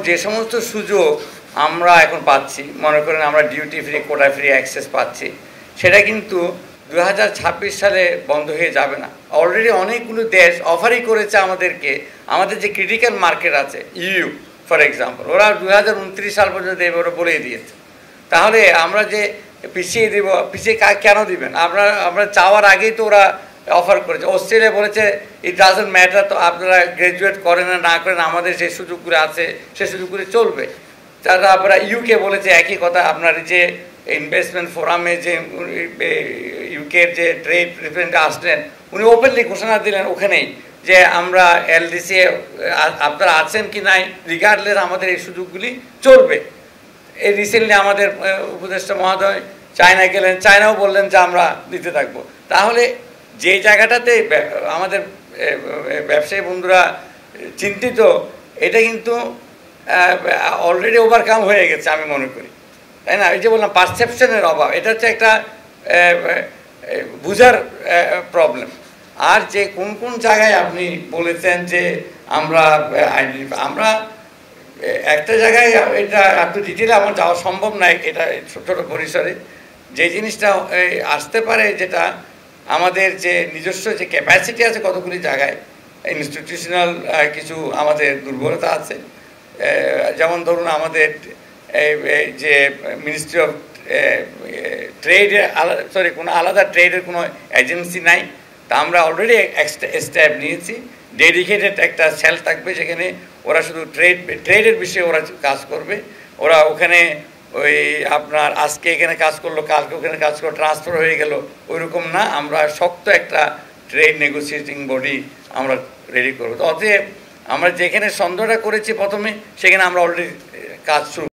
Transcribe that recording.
যে সমস্ত সুযোগ আমরা এখন পাচ্ছি, মনে করেন আমরা duty free, quota free access পাচ্ছি, সেটা কিন্তু 2026 সালে বন্ধ হয়ে যাবে না। অলরেডি অনেকগুলো দেশ অফারই করেছে আমাদেরকে, আমাদের যে ক্রিটিক্যাল মার্কেট আছে ইউ ফর এক্সাম্পল, ওরা 2029 সাল পর্যন্ত দেবে, ওরা বলেই দিয়েছে। তাহলে আমরা যে পিছিয়ে দেব, পিছিয়ে কেন দিবেন? আমরা চাওয়ার আগেই তো ওরা অফার করেছে। অস্ট্রেলিয়া বলেছে ইট ডাজন্ট ম্যাটার, তো আপনারা গ্র্যাজুয়েট করেন না করেন, আমাদের যে সুযোগগুলো আছে সে সুযোগগুলো চলবে। তারা আপনারা ইউকে বলেছে একই কথা। আপনার যে ইনভেস্টমেন্ট ফোরামে যে ইউকের যে ট্রেড রিপ্রেজেন্টেটিভ আসলেন, উনি ওপেনলি ঘোষণা দিলেন ওখানেই যে আমরা এলডিসি আপনারা আছেন কি নাই রিগার্ডলেস আমাদের এই সুযোগগুলি চলবে। এই রিসেন্টলি আমাদের উপদেষ্টা মহোদয় চায়না গেলেন, চায়নাও বললেন যে আমরা দিতে থাকবো। তাহলে যে জায়গাটাতে আমাদের ব্যবসায়ী বন্ধুরা চিন্তিত, এটা কিন্তু অলরেডি ওভারকাম হয়ে গেছে আমি মনে করি, তাই না? এই যে বললাম পারসেপশনের অভাব, এটা হচ্ছে একটা বুঝার প্রবলেম। আর যে কোন কোন জায়গায় আপনি বলেছেন যে আমরা একটা জায়গায়, এটা এত ডিটেলে আমার যাওয়া সম্ভব নয়, এটা ছোট ছোট পরিসরে যে জিনিসটা আসতে পারে, যেটা আমাদের যে নিজস্ব যে ক্যাপাসিটি আছে কতগুলি জায়গায়, ইনস্টিটিউশনাল কিছু আমাদের দুর্বলতা আছে। যেমন ধরুন আমাদের যে মিনিস্ট্রি অফ ট্রেডের কোনো আলাদা ট্রেডের কোনো এজেন্সি নাই, তা আমরা অলরেডি স্টেপ নিয়েছি। ডেডিকেটেড একটা সেল থাকবে, যেখানে ওরা শুধু ট্রেডের বিষয়ে ওরা কাজ করবে। ওরা ওখানে ওই আপনার আজকে এখানে কাজ করলো, কালকে ওখানে কাজ করলো, ট্রান্সফার হয়ে গেল, ওইরকম না। আমরা শক্ত একটা ট্রেড নেগোসিয়েটিং বডি আমরা রেডি করবো। তো অতএব আমরা যেখানে সন্দেহটা করেছি প্রথমে, সেখানে আমরা অলরেডি কাজ শুরু